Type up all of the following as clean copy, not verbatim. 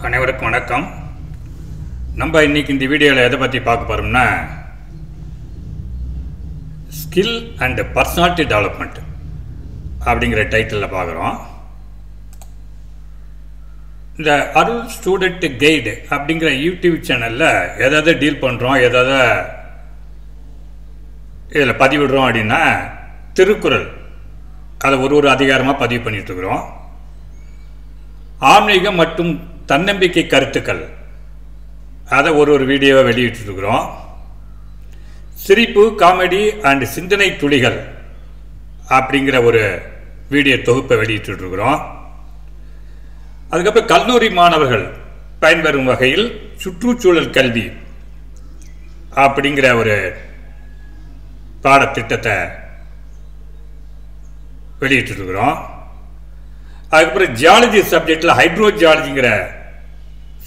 அனைவருக்கும் வணக்கம். நம்ம இன்னைக்கு இந்த வீடியோவில் எதை பற்றி பார்க்க போகிறோம்னா ஸ்கில் அண்ட் பர்சனாலிட்டி டெவலப்மெண்ட் அப்படிங்கிற டைட்டிலில் பார்க்குறோம். இந்த அருள் ஸ்டூடெண்ட் கைடு அப்படிங்கிற யூடியூப் சேனலில் எதாவது டீல் பண்ணுறோம், எதாவது இதில் பதிவிடுறோம் அப்படின்னா திருக்குறள் அதை ஒரு அதிகாரமாக பதிவு பண்ணிகிட்ருக்குறோம். ஆன்மீகம் மற்றும் தன்னம்பிக்கை கருத்துக்கள் அதை ஒரு வீடியோவை வெளியிட்டுருக்குறோம். சிரிப்பு, காமெடி அண்ட் சிந்தனை துளிகள் அப்படிங்கிற ஒரு வீடியோ தொகுப்பை வெளியிட்டுருக்குறோம். அதுக்கப்புறம் கல்லூரி மாணவர்கள் பயன்பெறும் வகையில் சுற்றுச்சூழல் கல்வி அப்படிங்கிற ஒரு பாடத்திட்டத்தை வெளியிட்டுருக்குறோம். அதுக்கப்புறம் ஜியாலஜி சப்ஜெக்டில் ஹைட்ரோ ஜியாலஜிங்கிற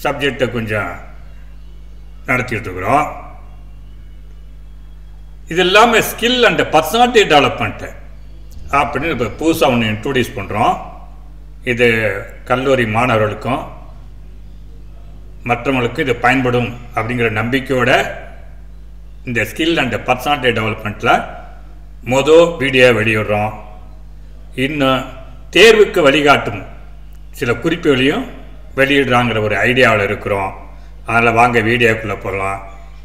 சப்ஜெக்டை கொஞ்சம் நடத்திட்டு இருக்கிறோம். இது இல்லாமல் ஸ்கில் அண்ட் பர்சனாலிட்டி டெவலப்மெண்ட்டு அப்படின்னு இப்போ புதுசாக ஒன்று இன்ட்ரோடியூஸ் பண்ணுறோம். இது கல்லூரி மாணவர்களுக்கும் மற்றவங்களுக்கும் இது பயன்படும் அப்படிங்கிற நம்பிக்கையோட இந்த ஸ்கில் அண்ட் பர்சனாலிட்டி டெவலப்மெண்ட்டில் வீடியோ வெளியிடுறோம். இன்னும் தேர்வுக்கு வழிகாட்டும் சில குறிப்புகளையும் வெளியிடுறாங்கிற ஒரு ஐடியாவில் இருக்கிறோம். அதனால் வாங்க வீடியோக்குள்ளே போகலாம்.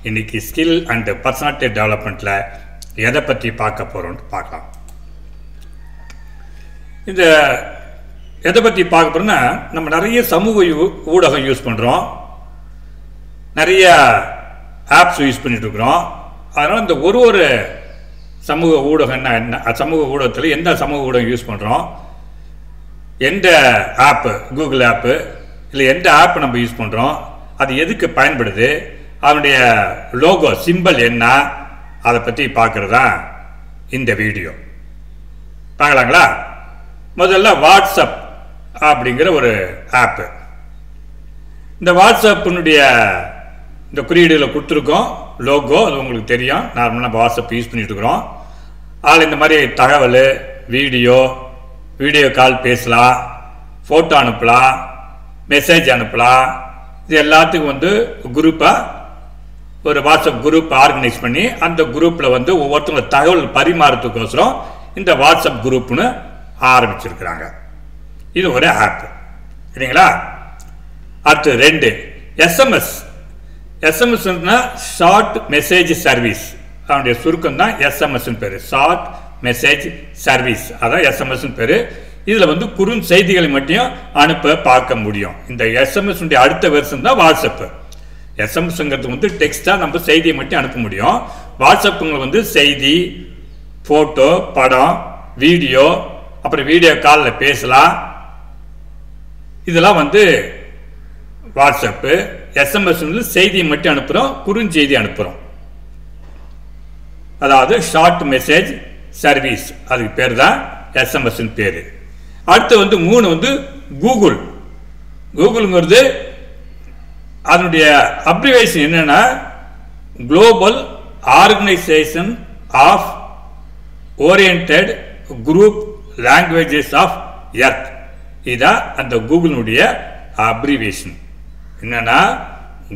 இன்றைக்கி ஸ்கில் அண்டு பர்சனாலிட்டி டெவலப்மெண்ட்டில் எதை பற்றி பார்க்க போகிறோம்னு பார்க்கலாம். இந்த எதை பற்றி பார்க்க போகிறோம்னா, நம்ம நிறைய சமூக ஊடகம் யூஸ் பண்ணுறோம், நிறைய ஆப்ஸ் யூஸ் பண்ணிகிட்ருக்குறோம். அதனால் இந்த ஒரு சமூக ஊடகம்னா என்ன, சமூக ஊடகத்தில் எந்த சமூக ஊடகம் யூஸ் பண்ணுறோம், எந்த ஆப்பு, கூகுள் ஆப்பு இல்லை எந்த ஆப் நம்ம யூஸ் பண்ணுறோம், அது எதுக்கு பயன்படுது, அதனுடைய லோகோ சிம்பிள் என்ன, அதை பற்றி பார்க்குறது தான் இந்த வீடியோ. பார்க்கலாங்களா? முதல்ல வாட்ஸ்அப் அப்படிங்கிற ஒரு ஆப்பு. இந்த வாட்ஸ்அப்பினுடைய இந்த குறியீடுகளை கொடுத்துருக்கோம், லோகோ அது உங்களுக்கு தெரியும். நார்மலாக நம்ம வாட்ஸ்அப் யூஸ் பண்ணிட்டு இருக்கிறோம். அதில் இந்த மாதிரி தகவல், வீடியோ கால் பேசலாம், ஃபோட்டோ அனுப்பலாம், மெசேஜ் அனுப்பலாம். இது எல்லாத்துக்கும் குரூப்பாக ஒரு வாட்ஸ்அப் குரூப் ஆர்கனைஸ் பண்ணி அந்த குரூப்பில் ஒவ்வொருத்தவங்க தகவல் பரிமாறத்துக்கோசரம் இந்த வாட்ஸ்அப் குரூப்னு ஆரம்பிச்சிருக்கிறாங்க. இது ஒரு ஆப், சரிங்களா? அடுத்து 2 எஸ்எம்எஸ். எஸ்எம்எஸ்னா ஷார்ட் மெசேஜ் சர்வீஸ். அதனுடைய சுருக்கம் தான் எஸ்எம்எஸ் பேர், ஷார்ட் மெசேஜ் சர்வீஸ். அதான் எஸ்எம்எஸ் பேர். இதில் குறும் செய்திகளை மட்டும் அனுப்ப பார்க்க முடியும். இந்த எஸ்எம்எஸ் அடுத்த வெர்ஷன் தான் வாட்ஸ்அப். எஸ்எம்எஸ்ங்கிறது டெக்ஸ்டாக நம்ம செய்தியை மட்டும் அனுப்ப முடியும். வாட்ஸ்அப்புங்க செய்தி, ஃபோட்டோ, படம், வீடியோ, அப்புறம் வீடியோ காலில் பேசலாம். இதெல்லாம் வாட்ஸ்அப்பு. எஸ்எம்எஸ் செய்தியை மட்டும் அனுப்புகிறோம், குறுஞ்செய்தி அனுப்புகிறோம். அதாவது ஷார்ட் மெசேஜ் சர்வீஸ், அதுக்கு பேர் தான் எஸ்எம்எஸ் பேர். அடுத்து 3 கூகுள். கூகுள்ங்கிறது அதனுடைய அப்ரிவேஷன் என்னன்னா, global organization of oriented group languages of earth. இதான் அந்த கூகுளுடைய அப்ரிவேஷன். என்னன்னா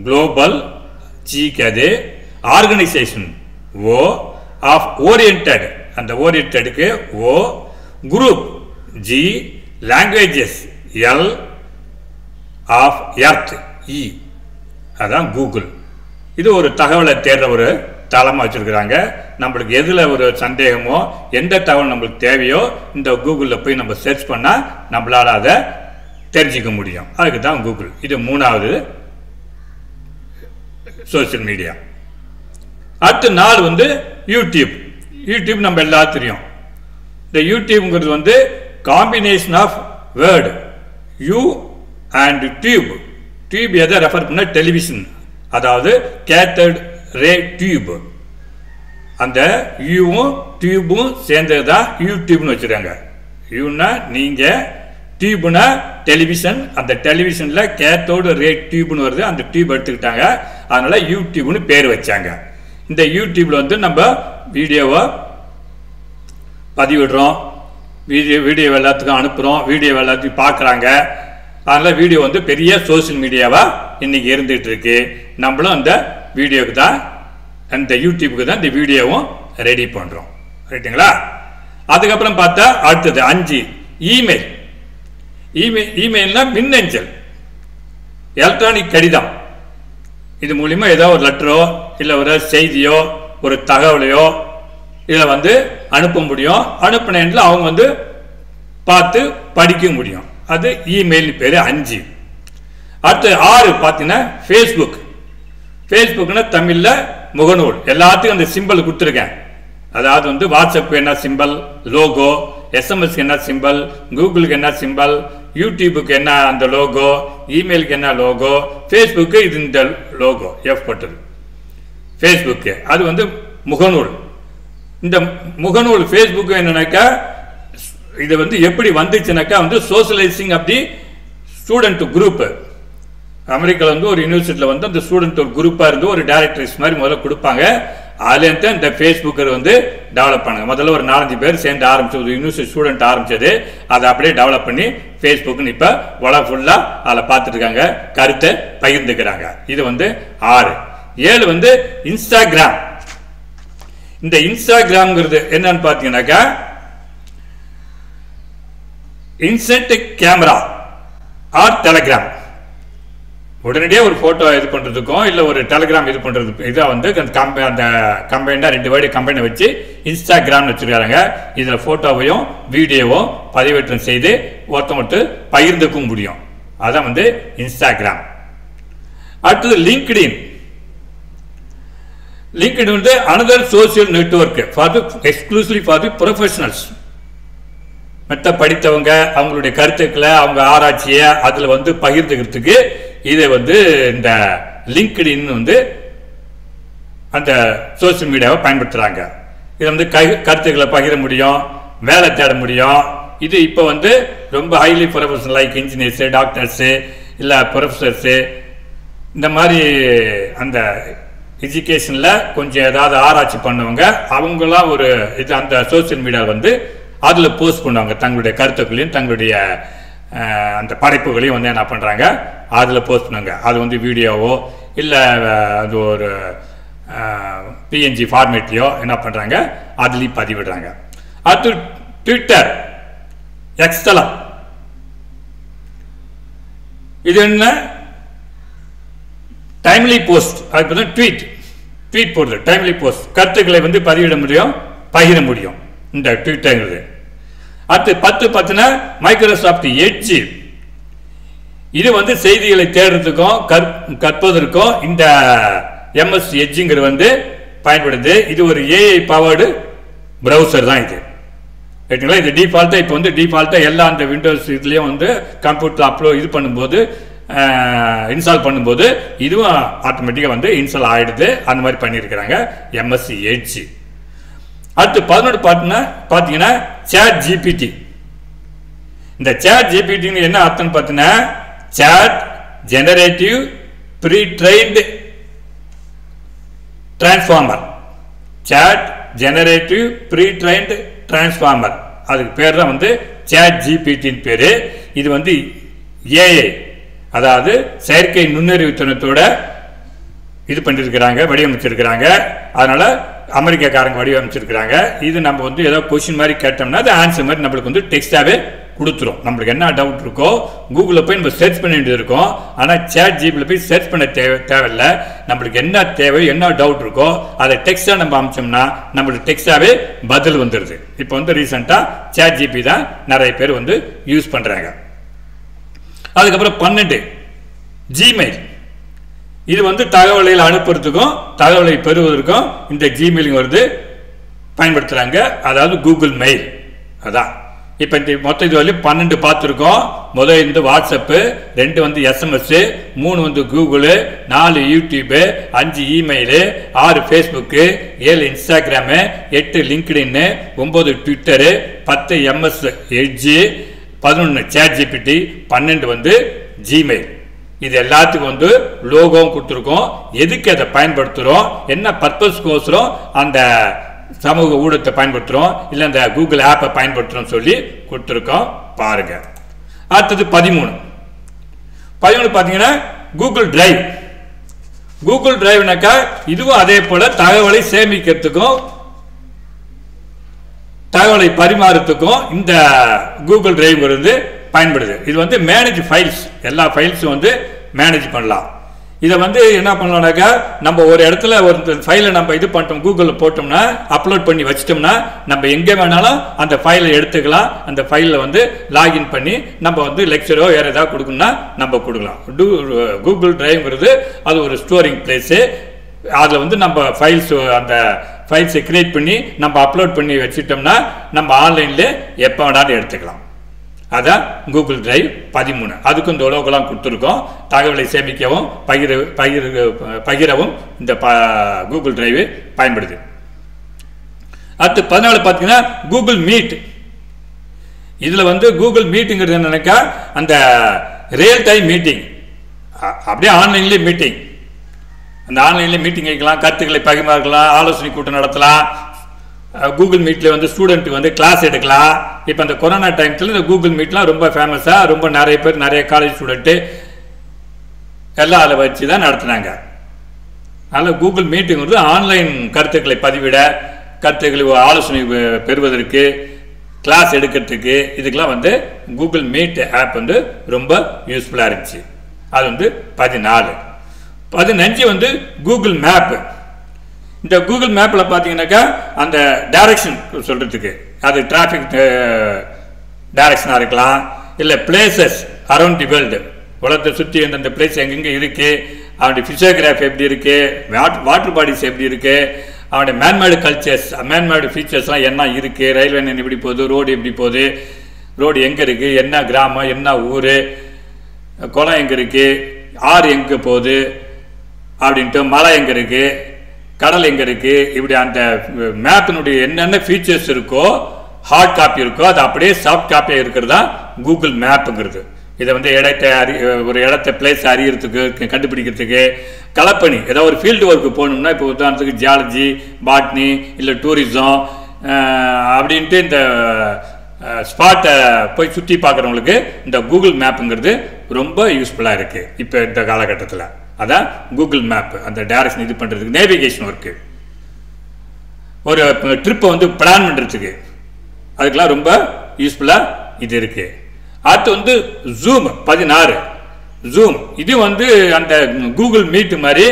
குளோபல் ஜிக்கு ஆர்கனைசேஷன் ஓ, ஆஃப் ஓரியன்டட் அந்த ஓரியன்டடுக்கு O, group G, languages L, of earth E. அதான் கூகுள். இது ஒரு தகவலை தேடுற ஒரு தளமாக வச்சுருக்கிறாங்க. நம்மளுக்கு எதில் ஒரு சந்தேகமோ எந்த தகவல் நம்மளுக்கு தேவையோ இந்த கூகுளில் போய் நம்ம சர்ச் பண்ணால் நம்மளால் அதை தெரிஞ்சிக்க முடியும். அதுக்கு தான் கூகுள். இது 3வது சோசியல் மீடியா. அடுத்து 4 யூடியூப். யூடியூப் நம்ம எல்லாரும் தெரியும். இந்த யூடியூப்ங்கிறது combination of word U and tube. Tube எதை ரெஃபர் பண்ண, டெலிவிஷன். அதாவது கேத்தர்ட் ரே டியூப். அந்த யூவும் டியூபும் சேர்ந்தது தான் யூடியூப்னு வச்சுருக்காங்க. யூன்னா நீங்கள், டியூப்னா டெலிவிஷன். அந்த டெலிவிஷனில் கேத்தோடு ரே டியூப்னு வருது, அந்த டியூப் எடுத்துக்கிட்டாங்க. அதனால யூடியூப்னு பேர் வச்சாங்க. இந்த யூடியூப்ல நம்ம வீடியோவை பதிவிடுறோம், வீடியோ எல்லாத்துக்கும் அனுப்புகிறோம், வீடியோ எல்லாத்தையும் பார்க்குறாங்க. அதனால் வீடியோ வந்து பெரிய சோசியல் மீடியாவாக இன்றைக்கி இருந்துகிட்டு இருக்கு. நம்மளும் அந்த வீடியோவுக்கு தான், அந்த யூடியூபுக்கு தான் இந்த வீடியோவும் ரெடி பண்ணுறோம். ரைட்டுங்களா? அதுக்கப்புறம் பார்த்தா அடுத்தது 5 இமெயில். இமெயில்னா மின்னஞ்சல், எலக்ட்ரானிக் கடிதம். இது மூலிமா ஏதோ ஒரு லெட்டரோ இல்லை ஒரு செய்தியோ ஒரு தகவலையோ இதில் வந்து அனுப்ப முடியும். அனுப்பினேன்ல அவங்க வந்து பார்த்து படிக்க முடியும். அது இமெயில் பேர் 5. அடுத்து 6 பார்த்தீங்கன்னா ஃபேஸ்புக். ஃபேஸ்புக்னா தமிழில் முகநூல். எல்லாத்துக்கும் அந்த சிம்பிள் கொடுத்துருக்கேன். அதாவது வந்து வாட்ஸ்அப்புக்கு என்ன சிம்பிள், லோகோ, எஸ்எம்எஸ்க்கு என்ன சிம்பிள், கூகுளுக்கு என்ன சிம்பிள், யூடியூபுக்கு என்ன அந்த லோகோ, இமெயிலுக்கு என்ன லோகோ, ஃபேஸ்புக்கு இது இந்த லோகோ எஃப் போட்டது ஃபேஸ்புக்கு. அது வந்து முகநூல். இந்த முகநூல் ஃபேஸ்புக்கு என்னன்னாக்கா இது வந்து எப்படி வந்துச்சுனாக்கா வந்து socializing of the student group. அமெரிக்காவில் வந்து ஒரு யூனிவர்சிட்டியில் வந்து அந்த ஸ்டூடெண்ட் ஒரு குரூப்பாக இருந்து ஒரு டைரக்டரிஸ் மாதிரி முதல்ல கொடுப்பாங்க. அதுலேருந்து இந்த ஃபேஸ்புக்கை வந்து டெவலப் பண்ணுங்க. முதல்ல ஒரு 4-5 பேர் சேர்ந்து ஆரம்பிச்சது, யூனிவர்சிட்டி ஸ்டூடெண்ட் ஆரம்பிச்சது. அதை அப்படியே டெவலப் பண்ணி ஃபேஸ்புக்குன்னு இப்போ உலகம் ஃபுல்லாக அதில் பார்த்துட்டு இருக்காங்க, கருத்தை பகிர்ந்துக்கிறாங்க. இது வந்து 6. 7 வந்து இன்ஸ்டாகிராம். இந்த இன்ஸ்டாகிராம்ங்கிறது என்னன்னு பார்த்தீங்கன்னாக்கா இன்ஸ்டன்ட் கேமரா ஆர் டெலகிராம். உடனடியாக ஒரு ஃபோட்டோ இது பண்ணுறதுக்கும் இல்லை ஒரு டெலகிராம் இது பண்ணுறதுக்கு இதாக வந்து அந்த கம்பைண்டாக 2 வேர்டு கம்பைனை வச்சு இன்ஸ்டாகிராம்னு வச்சுருக்காங்க. இதில் ஃபோட்டோவையும் வீடியோவும் பதிவேற்றம் செய்து ஒருத்தவங்க பகிர்ந்துக்கும் முடியும். அதான் வந்து இன்ஸ்டாகிராம். அடுத்தது லிங்க்டின். லிங்க்டின் வந்து another social network for the exclusively for the professionals. மற்ற படித்தவங்க அவங்களுடைய கருத்துக்களை அவங்க ஆராய்ச்சியை அதில் வந்து பகிர்ந்துக்கிறதுக்கு இதை வந்து இந்த லிங்க்டின் வந்து அந்த சோசியல் மீடியாவை பயன்படுத்துகிறாங்க. இதை வந்து கருத்துக்களை பகிர முடியும், வேலை தேட முடியும். இது இப்போ வந்து ரொம்ப highly professional like engineers, doctors, இல்லை ப்ரொஃபஸர்ஸு, இந்த மாதிரி அந்த எஜுகேஷனில் கொஞ்சம் ஏதாவது ஆராய்ச்சி பண்ணவங்க அவங்களாம் ஒரு இது அந்த சோசியல் மீடியாவில் வந்து அதில் போஸ்ட் பண்ணுவாங்க. தங்களுடைய கருத்துக்களையும் தங்களுடைய அந்த படைப்புகளையும் வந்து என்ன பண்ணுறாங்க அதில் போஸ்ட் பண்ணுவாங்க. அது வந்து வீடியோவோ இல்லை அது ஒரு பிஎன்ஜி ஃபார்மேட்லையோ என்ன பண்ணுறாங்க அதுலேயும் பதிவிடுறாங்க. அடுத்து ட்விட்டர், எக்ஸ்தலம். இது என்ன டைம்லி போஸ்ட். அது பார்த்தா ட்வீட் போடுறது டைம்லி போஸ்ட். கருத்துக்களை வந்து பதிவிட முடியும், பகிர முடியும் இந்த ட்விட்டர்ங்கிறது. அடுத்து 10 பார்த்தீங்கன்னா மைக்ரோசாஃப்ட் எட்ஜ். இது வந்து செய்திகளை தேடுறதுக்கும் கற்பதற்கும் இந்த எம்எஸ் எட்ஜுங்கிறது வந்து பயன்படுது. இது ஒரு ஏஐ பவர்டு ப்ரௌசர் தான் இது. ரைட்டுங்களா? இது டிஃபால்ட்டாக இப்போ வந்து டிஃபால்ட்டாக எல்லா அந்த விண்டோஸ் இதுலேயும் வந்து கம்ப்யூட்டர் இது பண்ணும்போது இன்ஸ்டால் பண்ணும்போது இதுவும் ஆட்டோமேட்டிக்காக வந்து இன்ஸ்டால் ஆகிடுது. அந்த மாதிரி பண்ணியிருக்கிறாங்க எம்எஸ்சி எட்ஜ். அடுத்து 11 பார்த்தீங்கன்னா சேட் ஜிபிடி. இந்த சேட் ஜிபிடின்னு என்ன அர்த்தம் பார்த்தீங்கன்னா chat generative pre trained transformer. Chat generative pre trained transformer, அதுக்கு பேர் தான் வந்து சேட் ஜிபிடின்னு பேர். இது வந்து ஏஐ, அதாவது செயற்கை நுண்ணறிவு திறனத்தோட இது பண்ணியிருக்கிறாங்க, வடிவமைச்சிருக்கிறாங்க. அதனால அமெரிக்காக்காரங்க வடிவமைச்சிருக்கிறாங்க. இது நம்ம வந்து ஏதோ கொஸ்டின் மாதிரி கேட்டோம்னா அது ஆன்சர் மாதிரி நம்மளுக்கு வந்து டெக்ஸ்டாகவே கொடுத்துரும். நம்மளுக்கு என்ன டவுட் இருக்கோ கூகுளில் போய் நம்ம சர்ச் பண்ண வேண்டியது இருக்கும். ஆனால் சேட் ஜிபியில் போய் சர்ச் பண்ண தேவையில்லை. நம்மளுக்கு என்ன தேவை, என்ன டவுட் இருக்கோ அதை டெக்ஸ்டாக நம்ம அமிச்சோம்னா நம்மளுக்கு டெக்ஸ்டாகவே பதில் வந்துடுது. இப்போ வந்து ரீசெண்டாக சேட் ஜிபி தான் நிறைய பேர் வந்து யூஸ் பண்ணுறாங்க. அதுக்கப்புறம் 12 ஜிமெயில். இது வந்து தகவலை அனுப்புறதுக்கும் தகவலை பெறுவதற்கும் இந்த ஜிமெயில் வருது பயன்படுத்துகிறாங்க. அதாவது கூகுள் மெயில். அதான் இப்போ இந்த மொத்தம் இது வரையும் 12 பார்த்துருக்கோம். முதல் இந்த வாட்ஸ்அப்பு, 2 வந்து எஸ்எம்எஸ், 3 வந்து Google, 4 YouTube, 5 email, 6 Facebook, 7 Instagram, 8 LinkedIn, 9 Twitter, 10 MS edge, 11 chat GPT, 12 வந்து ஜிமெயில். இது எல்லாத்துக்கும் வந்து லோகோவும் கொடுத்துருக்கோம், எதுக்கு அதை பயன்படுத்துகிறோம், என்ன பர்பஸ்க்கோசரம் அந்த சமூக ஊடகத்தை பயன்படுத்துகிறோம், இல்லை அந்த கூகுள் ஆப்பை பயன்படுத்துகிறோம் சொல்லி கொடுத்துருக்கோம் பாருங்க. அடுத்தது 13 11 பார்த்தீங்கன்னா கூகுள் டிரைவ். கூகுள் டிரைவ்னாக்கா இதுவும் அதே போல தகவலை சேமிக்கிறதுக்கும் தகவலை பரிமாறத்துக்கும் இந்த கூகுள் டிரைவ் பயன்படுது. இது வந்து மேனேஜ் ஃபைல்ஸ், எல்லா ஃபைல்ஸும் வந்து மேனேஜ் பண்ணலாம். இதை வந்து என்ன பண்ணலாம்னாக்கா நம்ம ஒரு இடத்துல ஒரு ஃபைலை நம்ம இது பண்ணிட்டோம், கூகுளில் போட்டோம்னா அப்லோட் பண்ணி வச்சிட்டோம்னா நம்ம எங்கே வேணாலும் அந்த ஃபைலை எடுத்துக்கலாம். அந்த ஃபைலில் வந்து லாகின் பண்ணி நம்ம வந்து லெக்சரோ வேறு ஏதாவது கொடுக்கணும்னா நம்ம கொடுக்கலாம். கூகுள் டிரைவ்ங்கிறது அது ஒரு ஸ்டோரிங் பிளேஸு. அதில் வந்து நம்ம அந்த ஃபைல்ஸை கிரியேட் பண்ணி நம்ம அப்லோட் பண்ணி வச்சுட்டோம்னா நம்ம ஆன்லைனில் எப்போ வேணாலும் எடுத்துக்கலாம். அதான் கூகுள் டிரைவ் 13. அதுக்கும் இந்த லோகோலாம் கொடுத்துருக்கோம். தகவலை சேமிக்கவும் பகிரவும் இந்த கூகுள் டிரைவ் பயன்படுது. அடுத்து 14 பார்த்தீங்கன்னா கூகுள் மீட். இதில் வந்து கூகுள் மீட்டுங்கிறது என்னன்னாக்கா அந்த ரியல் டைம் மீட்டிங், அப்படியே ஆன்லைன்லேயே மீட்டிங். அந்த ஆன்லைன்லேயே மீட்டிங் வைக்கலாம், கருத்துக்களை பகிர்மாறலாம், ஆலோசனை கூட்டம் நடத்தலாம். கூகுள் மீட்டில் வந்து ஸ்டூடெண்ட்டுக்கு வந்து கிளாஸ் எடுக்கலாம். இப்போ அந்த கொரோனா டைம்ஸில் இந்த கூகுள் மீட்லாம் ரொம்ப ஃபேமஸாக, ரொம்ப நிறைய பேர், நிறைய காலேஜ் ஸ்டூடெண்ட்டு எல்லாம் அதில் வச்சு தான் நடத்துனாங்க. அதனால் கூகுள் மீட்டுங்கிறது ஆன்லைன் கருத்துக்களை பதிவிட, கருத்துக்களை ஆலோசனை பெறுவதற்கு, கிளாஸ் எடுக்கிறதுக்கு, இதுக்கெல்லாம் வந்து கூகுள் மீட் ஆப் வந்து ரொம்ப யூஸ்ஃபுல்லாக இருந்துச்சு. அது வந்து 14. 15 வந்து கூகுள் மேப். இந்த கூகுள் மேப்பில் பார்த்தீங்கன்னாக்கா அந்த டைரக்ஷன் சொல்கிறதுக்கு, அது டிராஃபிக் டைரக்ஷனாக இருக்கலாம், இல்லை பிளேசஸ் அரௌண்ட் தி வேர்ல்டு, உலகத்தை சுற்றி அந்த பிளேஸ் எங்கெங்கே இருக்குது, அவனுடைய ஃபிசியோகிராஃபி எப்படி இருக்குது, வாட்டர் பாடிஸ் எப்படி இருக்குது, அவனுடைய மேன்மேடு கல்ச்சர்ஸ், மேன்மேடு ஃபீச்சர்ஸ்லாம் என்ன இருக்குது, ரயில்வே லைன் எப்படி போகுது, ரோடு எப்படி போகுது, ரோடு எங்கே இருக்குது, என்ன கிராமம், என்ன ஊர், குளம் எங்கே இருக்குது, ஆறு எங்கே போகுது அப்படின்ட்டு, மலை எங்கே இருக்குது, கடல் எங்கே இருக்குது, இப்படி அந்த மேப்பினுடைய என்னென்ன ஃபீச்சர்ஸ் இருக்கோ, ஹார்ட் காப்பி இருக்கோ, அது அப்படியே சாஃப்ட் காப்பியாக இருக்கிறது தான் கூகுள் மேப்புங்கிறது. இதை வந்து ஒரு இடத்த பிளேஸ் அறியறதுக்கு, கண்டுபிடிக்கிறதுக்கு, கலப்பணி ஏதாவது ஒரு ஃபீல்டு ஒர்க்கு போகணும்னா, இப்போ உதாரணத்துக்கு ஜியாலஜி, பாட்னி, இல்லை டூரிசம் அப்படின்ட்டு இந்த ஸ்பாட்டை போய் சுற்றி பார்க்குறவங்களுக்கு இந்த கூகுள் மேப்புங்கிறது ரொம்ப யூஸ்ஃபுல்லாக இருக்குது இப்போ இந்த காலகட்டத்தில். அதான் கூகுள் மேப், அந்த டைரக்ஷன் இது பண்ணுறதுக்கு, நேவிகேஷன் ஒர்க்கு, ஒரு ட்ரிப்பை வந்து பிளான் பண்ணுறதுக்கு, அதுக்கெல்லாம் ரொம்ப யூஸ்ஃபுல்லாக இது இருக்குது. அடுத்து வந்து ஜூம் 16. ஜூம் இது வந்து அந்த கூகுள் மீட் மாதிரி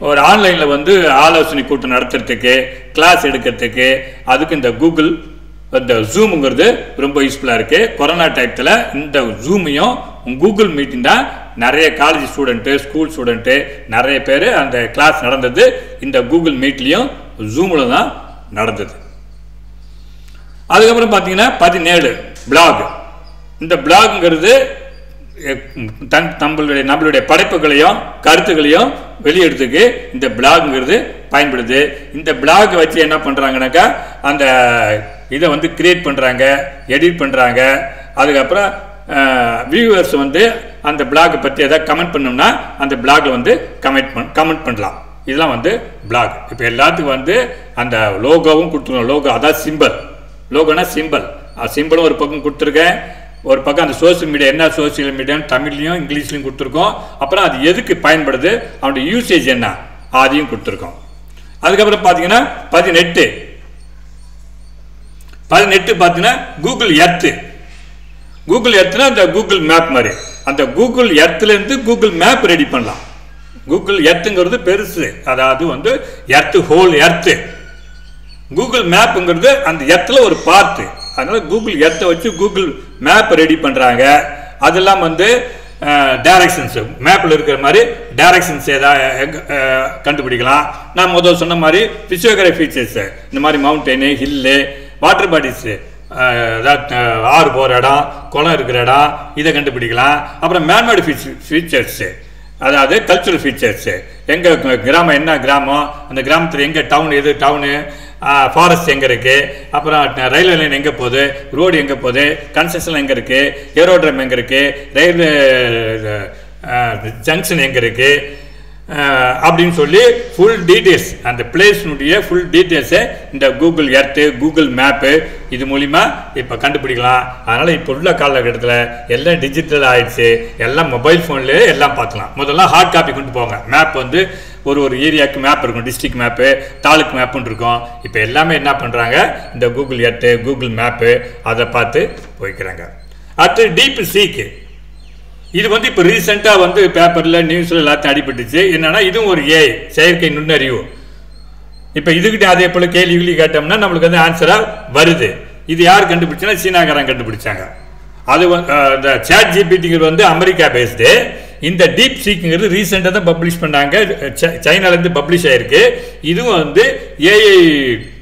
ஒரு ஆன்லைனில் வந்து ஆலோசனை கூட்டம் நடத்துறதுக்கு, கிளாஸ் எடுக்கிறதுக்கு, அதுக்கு இந்த கூகுள் இந்த ஜூமுங்கிறது ரொம்ப யூஸ்ஃபுல்லாக இருக்குது. கொரோனா டைத்தில் இந்த ஜூமையும் கூகுள் மீட்டிங் தான் நிறைய காலேஜ் ஸ்டூடெண்ட்டு, ஸ்கூல் ஸ்டூடெண்ட்டு நிறைய பேர் அந்த கிளாஸ் நடந்தது இந்த கூகுள் மீட்லேயும் ஜூமில் தான் நடந்தது. அதுக்கப்புறம் பார்த்தீங்கன்னா 17 பிளாக். இந்த பிளாக்ங்கிறது நம்மளுடைய படைப்புகளையும் கருத்துக்களையும் வெளியிடத்துக்கு இந்த பிளாக்ங்கிறது பயன்படுது. இந்த பிளாக் வச்சு என்ன பண்ணுறாங்கனாக்கா அந்த இதை வந்து கிரியேட் பண்ணுறாங்க, எடிட் பண்ணுறாங்க. அதுக்கப்புறம் வியூவர்ஸ் வந்து அந்த பிளாகை பற்றி எதாவது கமெண்ட் பண்ணோம்னா அந்த பிளாகில் வந்து கமெண்ட் பண்ணலாம். இதெல்லாம் வந்து பிளாக். இப்போ எல்லாத்துக்கும் வந்து அந்த லோகோவும் கொடுத்துருவோம். லோகோ அதாவது சிம்பிள், லோகோனா சிம்பிளும் ஒரு பக்கம் கொடுத்துருக்கேன். ஒரு பக்கம் அந்த சோசியல் மீடியா என்ன சோசியல் மீடியான்னு தமிழ்லையும் இங்கிலீஷ்லையும் கொடுத்துருக்கோம். அப்புறம் அது எதுக்கு பயன்படுது, அவனுடைய யூசேஜ் என்ன, அதையும் கொடுத்துருக்கோம். அதுக்கப்புறம் பார்த்தீங்கன்னா 18 பார்த்தீங்கன்னா கூகுள் எர்த்து. கூகுள் எர்த்துனா அந்த கூகுள் மேப் மாதிரி, அந்த கூகுள் எர்த்துலேருந்து கூகுள் மேப் ரெடி பண்ணலாம். கூகுள் எர்த்துங்கிறது பெருசு, அதாவது வந்து எர்த்து, ஹோல் எர்த்து. கூகுள் மேப்புங்கிறது அந்த எர்த்தில் ஒரு பார்ட்டு. அதனால கூகுள் எர்த்தை வச்சு கூகுள் மேப் ரெடி பண்ணுறாங்க. அதெல்லாம் வந்து டைரக்ஷன்ஸ், மேப்பில் இருக்கிற மாதிரி டைரக்ஷன்ஸ் ஏதாவது கண்டுபிடிக்கலாம். நான் முதல் சொன்ன மாதிரி ஃபிசியோகிராஃபி ஃபீச்சர்ஸு, இந்த மாதிரி மவுண்டெயின், ஹில்லு, வாட்டர் பாடிஸு, ஆறு போகிற இடம், குளம் இருக்கிற இடம், இதை கண்டுபிடிக்கலாம். அப்புறம் மேன்மேடு ஃபீச்சர்ஸு, அதாவது கல்ச்சுரல் ஃபீச்சர்ஸு, எங்கே கிராமம் என்ன கிராமம், அந்த கிராமத்தில் எங்கே டவுன் எது டவுனு, ஃபாரஸ்ட் எங்கே இருக்குது, அப்புறம் ரயில்வே லைன் எங்கே போகுது, ரோடு எங்கே போகுது, கன்ஸ்ட்ரக்ஷன் எங்கே இருக்குது, ஏரோட்ரம் எங்கே இருக்குது, ரயில்வே ஜங்ஷன் எங்கே இருக்குது, அப்படின்னு சொல்லி ஃபுல் டீட்டெயில்ஸ் அந்த பிளேஸ்னுடைய ஃபுல் டீட்டெயில்ஸை இந்த கூகுள் எர்த்து கூகுள் மேப்பு இது மூலிமா இப்போ கண்டுபிடிக்கலாம். அதனால் இப்போ உள்ள காலகட்டத்தில் எல்லாம் டிஜிட்டல் ஆகிடுச்சு, எல்லாம் மொபைல் ஃபோன்லேயே எல்லாம் பார்த்துக்கலாம். முதல்ல ஹார்ட் காப்பி கொண்டு போங்க. மேப் வந்து ஒரு ஏரியாவுக்கு மேப் இருக்கும், டிஸ்ட்ரிக்ட் மேப்பு, தாலுக்கு மேப்புன்னு இருக்கும். இப்போ எல்லாமே என்ன பண்ணுறாங்க, இந்த கூகுள் எர்த்து கூகுள் மேப்பு அதை பார்த்து போய்க்கிறாங்க. அடுத்து டீப் சீக்கு, இது வந்து இப்போ ரீசெண்டாக வந்து பேப்பரில் நியூஸில் எல்லாத்தையும் அடிபட்டுச்சு. என்னன்னா இதுவும் ஒரு ஏஐ, செயற்கை நுண்ணறிவு. இப்போ இதுக்கிட்ட அதே போல் கேள்வி கேட்டோம்னா நம்மளுக்கு வந்து ஆன்சராக வருது. இது யார் கண்டுபிடிச்சா, சீனாக்காரன் கண்டுபிடிச்சாங்க. அது இந்த சாட் ஜிபிடிங்கிறது வந்து அமெரிக்கா பேஸ்டு. இந்த டீப் சீக்குங்கிறது ரீசெண்டாக தான் பப்ளிஷ் பண்ணாங்க, சைனாலேருந்து பப்ளிஷ் ஆகிருக்கு. இதுவும் வந்து ஏஐ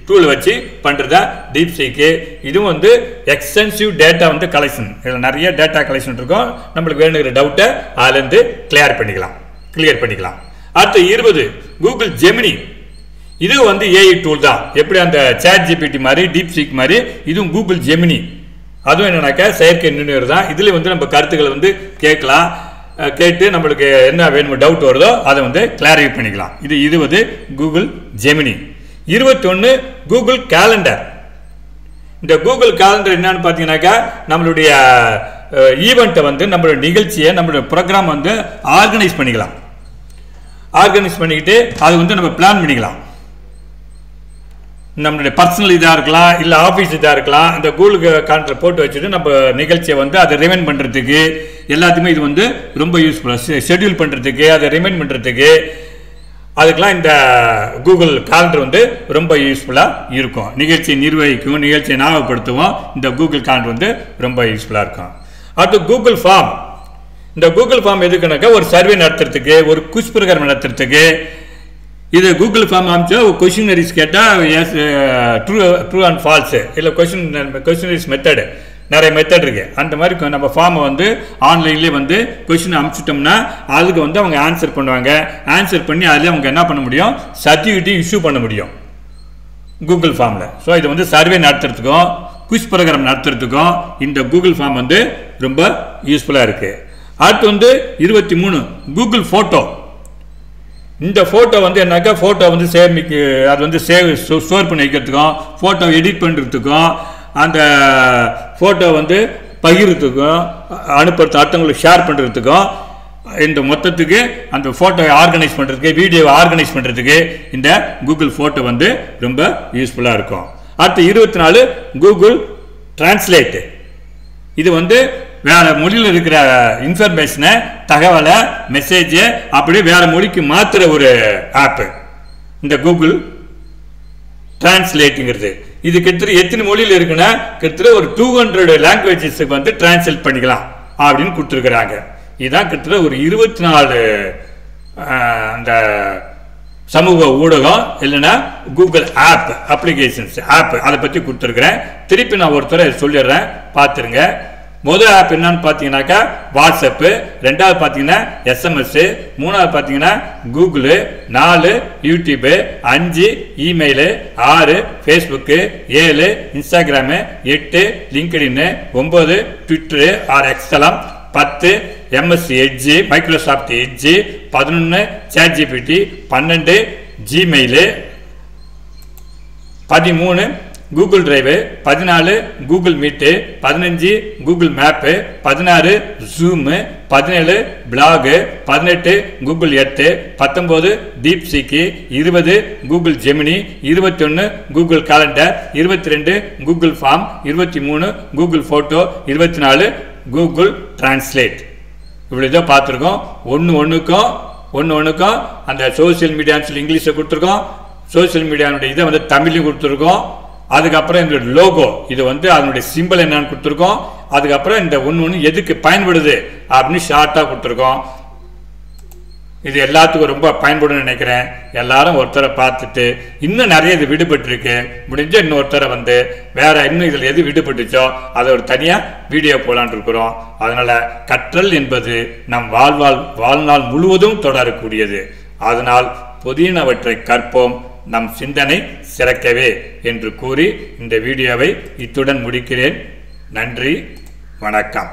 டூல் வச்சு பண்ணுறதா டீப் சீக்கு. இதுவும் வந்து எக்ஸ்டென்சிவ் டேட்டா வந்து கலெக்ஷன், இதில் நிறைய டேட்டா கலெக்ஷன் இருக்கும். நம்மளுக்கு வேணுங்கிற டவுட்டை அதுலேருந்து கிளியர் பண்ணிக்கலாம். அடுத்து 20 கூகுள் ஜெமினி. இது வந்து ஏஐ டூல் தான். எப்படி அந்த சாட் ஜிபிடி மாதிரி டீப் சீக் மாதிரி இதுவும் கூகுள் ஜெமினி. அதுவும் என்னன்னாக்கா செயற்கை நுண்ணறிவு தான். இதில் வந்து நம்ம கருத்துக்களை வந்து கேட்கலாம், கேட்டு நம்மளுக்கு என்ன வேணுமோ டவுட் வருதோ அதை வந்து கிளாரிஃபை பண்ணிக்கலாம். இது 20 கூகுள் ஜெமினி. 21 Google calendar. இந்த கூகுள் கேலண்டர் என்னன்னு பார்த்தீங்கன்னாக்கா நம்மளுடைய ஈவெண்ட்டை வந்து நம்மளுடைய நிகழ்ச்சியை நம்மளுடைய ப்ரோக்ராம் வந்து ஆர்கனைஸ் பண்ணிக்கிட்டு அது வந்து நம்ம பிளான் பண்ணிக்கலாம். நம்மளுடைய பர்சனல் இதாக இருக்கலாம், இல்லை ஆஃபீஸ் இதாக இருக்கலாம். இந்த கூகுள் கேலண்டர் போட்டு வச்சுட்டு நம்ம நிகழ்ச்சியை வந்து அதை ரிமைண்ட் பண்ணுறதுக்கு எல்லாத்துக்குமே இது வந்து ரொம்ப யூஸ்ஃபுல்லாக, ஷெட்யூல் பண்ணுறதுக்கு அதை ரிமைண்ட் பண்ணுறதுக்கு அதுக்கெல்லாம் இந்த கூகுள் கேலண்டர் வந்து ரொம்ப யூஸ்ஃபுல்லாக இருக்கும். நிகழ்ச்சியை நிர்வகிக்கும், நிகழ்ச்சியை ஞாபகப்படுத்தவும் இந்த கூகுள் கேலண்டர் வந்து ரொம்ப யூஸ்ஃபுல்லாக இருக்கும். அடுத்து கூகுள் ஃபார்ம். இந்த கூகுள் ஃபார்ம் எதுக்குனாக்கா ஒரு சர்வே நடத்துறதுக்கு, ஒரு குவிஸ் ப்ரோக்ராம் நடத்துறதுக்கு. இது கூகுள் ஃபார்ம் அமைச்சா கொஷினரிஸ் கேட்டால் ட்ரூ அண்ட் ஃபால்ஸு, இல்லை கொஷினரிஸ் மெத்தடு, நிறைய மெத்தட் இருக்குது. அந்த மாதிரி நம்ம ஃபார்மை வந்து ஆன்லைன்லேயே வந்து கொஷின் அனுப்பிச்சிட்டோம்னா அதுக்கு வந்து அவங்க ஆன்சர் பண்ணுவாங்க. ஆன்சர் பண்ணி அதில் அவங்க என்ன பண்ண முடியும், சர்டிஃபிகேட் இஷ்யூ பண்ண முடியும் கூகுள் ஃபார்மில். ஸோ இது வந்து சர்வே நடத்துறதுக்கும் குவிஸ் ப்ரோக்ராம் நடத்துறதுக்கும் இந்த கூகுள் ஃபார்ம் வந்து ரொம்ப யூஸ்ஃபுல்லாக இருக்குது. அடுத்து வந்து 23 கூகுள் ஃபோட்டோ. இந்த ஃபோட்டோ வந்து என்னக்கா ஃபோட்டோ வந்து அது வந்து ஸ்டோர் பண்ணி வைக்கிறதுக்கும், ஃபோட்டோ எடிட் பண்ணுறதுக்கும், அந்த ஃபோட்டோ வந்து பகிர்றதுக்கும், அடுத்தவங்களுக்கு ஷேர் பண்ணுறதுக்கும், இந்த மொத்தத்துக்கு அந்த ஃபோட்டோ ஆர்கனைஸ் பண்ணுறதுக்கு, வீடியோவை ஆர்கனைஸ் பண்ணுறதுக்கு இந்த கூகுள் ஃபோட்டோ வந்து ரொம்ப யூஸ்ஃபுல்லாக இருக்கும். அடுத்து 24 கூகுள் டிரான்ஸ்லேட். இது வந்து வேற மொழியில் இருக்கிற இன்ஃபர்மேஷனை, தகவலை, மெசேஜை அப்படியே வேற மொழிக்கு மாற்றுற ஒரு ஆப்பு இந்த கூகுள் டிரான்ஸ்லேட்டுங்கிறது. இது கிட்டத்தட்ட எத்தனை மொழியில் இருக்குன்னா கிட்டத்தட்ட ஒரு 200 லாங்குவேஜஸுக்கு வந்து டிரான்ஸ்லேட் பண்ணிக்கலாம் அப்படின்னு கொடுத்துருக்குறாங்க. இதுதான் கிட்டத்தட்ட ஒரு 24 அந்த சமூக ஊடகம் இல்லைன்னா கூகுள் ஆப் அப்ளிகேஷன்ஸ் ஆப் அதை பற்றி கொடுத்துருக்குறேன். திருப்பி நான் ஒருத்தரை சொல்லிடுறேன், பார்த்துருங்க. முதல் ஆப் என்னன்னு பார்த்தீங்கன்னாக்கா வாட்ஸ்அப்பு, ரெண்டாவது பார்த்தீங்கன்னா எஸ்எம்எஸ், மூணாவது பார்த்தீங்கன்னா Google, 4 YouTube, 5 email, 6 Facebook, 7 Instagram, 8 LinkedIn, 9 Twitter or எக்ஸலாம், 10 MSC Edge Microsoft Edge, 11 chat GPT, 12 Gmail, 13 Google Drive, 14 Google Meet, 15 Google Map, 16 Zoom, 17 blog, 18 Google Earth, 19 DeepSeek, 20 Google Gemini, 21 Google Calendar, 22 Google Form, 23 Google photo, 24 Google Translate. இவ்வளோ பார்த்துருக்கோம். ஒன்றுக்கும் அந்த social மீடியான்னு சொல்லி இங்கிலீஷில் கொடுத்துருக்கோம், social மீடியானுடைய இதை வந்து தமிழ்லையும் கொடுத்துருக்கோம். அதுக்கப்புறம் இந்த லோகோ, இது வந்து அதனுடைய சிம்பிள் என்னன்னு கொடுத்துருக்கோம். அதுக்கப்புறம் இந்த ஒன்று எதுக்கு பயன்படுது அப்படின்னு ஷார்ட்டாக கொடுத்துருக்கோம். இது எல்லாத்துக்கும் ரொம்ப பயன்படும் நினைக்கிறேன். எல்லாரும் ஒருத்தரை பார்த்துட்டு இன்னும் நிறைய இது விடுபட்டுருக்கு, முடிஞ்ச இன்னொருத்தரை வந்து வேற இன்னும் இதில் எது விடுபட்டுச்சோ அதை ஒரு தனியாக வீடியோ போலான் இருக்கிறோம். அதனால கற்றல் என்பது நம் வாழ்நாள் முழுவதும் தொடரக்கூடியது. அதனால் புதியனவற்றை கற்போம், நம் சிந்தனை சிறக்கவே என்று கூறி இந்த வீடியோவை இத்துடன் முடிக்கிறேன். நன்றி, வணக்கம்.